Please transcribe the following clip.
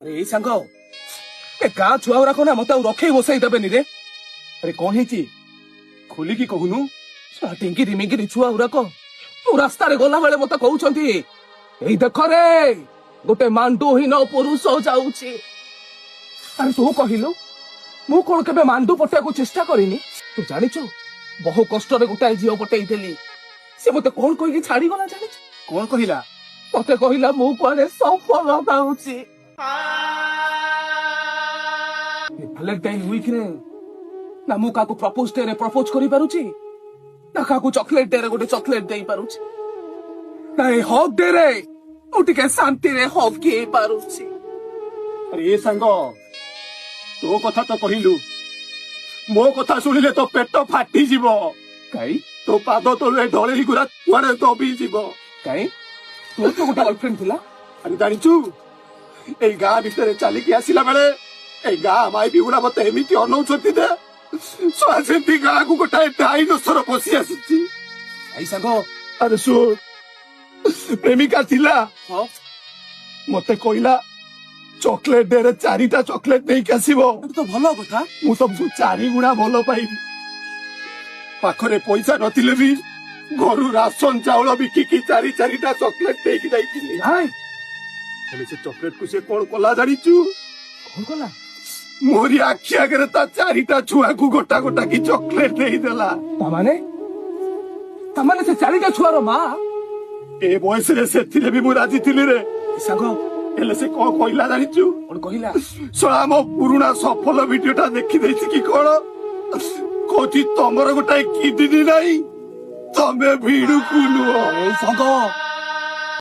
ଏଇ ସାଙ୍ଗ ଏ ଗାଁ ଛୁଆ ଗୁଡାକ ନା ମତେ ଆଉ ରଖେଇ ବସେଇ ଦେବେନି ରେ। ଆରେ କଣ ହେଇଛି ଖୋଲିକି କହୁନୁ। ଟିଙ୍ଗିରି ମିଙ୍ଗିରି ଛୁଆ ଗୁଡାକ ମୁଁ ରାସ୍ତାରେ ଗଲାବେଳେ ମତେ କହୁଛନ୍ତି ଏଇ ଦେଖରେ ଗୋଟେ ମାଣ୍ଡୁହୀନ ପୁରୁଷ ଯାଉଛି। ଆରେ ତୁ କହିଲୁ ମୁଁ କଣ କେବେ ମାଣ୍ଡୁ ପଟେଇବାକୁ ଚେଷ୍ଟା କରିନି? ତୁ ଜାଣିଛୁ ବହୁ କଷ୍ଟରେ ଗୋଟାଏ ଝିଅ ପଟେଇଥିଲି। ସେ ମତେ କଣ କହିକି ଛାଡିଗଲା ଜାଣିଛୁ? କଣ କହିଲା? ମତେ କହିଲା ମୁଁ କୁଆଡେ ସଫଳ ପାଉଛି। ଭ୍ୟାଲେଣ୍ଟାଇନ ୱିକରେ ନା ମୁଁ କାହାକୁ ପ୍ରପୋଜ ଡେ ରେ ପ୍ରପୋଜ କରିପାରୁଛି, ନା କାହାକୁ ଚକଲେଟ ଡେ ରେ ଗୋଟେ ଚକଲେଟ ଦେଇ ପାରୁଛି, ନା ଏଇ ହକ୍ ଡେ ରେ ମୁଁ ଟିକେ ଶାନ୍ତିରେ ହକ୍ ହେଇ ପାରୁଛି। ଆରେ ଏ ସାଙ୍ଗ ତୋ କଥା ତ କହିଲୁ, ମୋ କଥା ଶୁଣିଲେ ତୋ ପେଟ ଫାଟିଯିବ। କାଇଁ ତୋ ପାଦ ତଳୁ ଏ ଢଳେଇ ଗୁରା କୁଆଡେ ଦବି ଯିବ। କାଇଁ ତୋର ତ ଗୋଟେ ବୟଫ୍ରେଣ୍ଡ ଥିଲା। ଆରେ ଜାଣିଛୁ ଏଇ ଗାଁ ଭିତରେ ଚାଲିକି ଆସିଲା ବେଳେ ଏଇ ଗାଁ ମାଇପି ଗୁଡା ମତେ ଏମିତି ଅନଉଛନ୍ତି ଯେ ସେମିତି ଗାଁକୁ ଗୋଟାଏ ଡାଇନୋସର ପଶି ଆସିଛି। ଏଇ ସାଙ୍ଗ ଆରେ ଶୁଣ, ପ୍ରେମିକା ଥିଲା, ହଁ ମତେ କହିଲା ଚକଲେଟ ଡେ ରେ 4ଟା ଚକଲେଟ ନେଇକି ଆସିବ। ତ ଭଲ କଥା। ମୁଁ ତମକୁ 4 ଗୁଣା ଭଲ ପାଇବି। ପାଖରେ ପଇସା ନଥିଲେ ବି ଘରୁ ରାସନ ଚାଉଳ ବିକିକି 4ଟା ଚକଲେଟ ଦେଇକି ଯାଇଥିଲି। ନାଇଁ ହେଲେ ସେ ଚକଲେଟ କୁ ସେ କଣ କଲା ଜାଣିଛୁ? କଣ କଲା? ମୋରି ଆଖି ଆଗରେ ତା 4ଟା ଛୁଆକୁ ଗୋଟା ଗୋଟା କି ଚକଲେଟ ଦେଇଦେଲା। ତାମାନେ ସେ 4ଟା ଛୁଆର ମା। ଏ ବୟସରେ ସେଥିରେ ବି ମୁଁ ରାଜି ଥିଲି ରେ ସାଙ୍ଗ। ହେଲେ ସେ କଣ କହିଲା ଜାଣିଛୁ? କଣ କହିଲା? ଶଳା ଆମ ପୁରୁଣା ସଫଳ ଭିଡିଓ ଟା ଦେଖିଦେଇଛି କି କଣ, କହୁଛି ତମର ଗୋଟାଏ କିଡନୀ ନାହିଁ, ତମେ ଭିଡୁକୁ ନୁହଁ। ସାଙ୍ଗ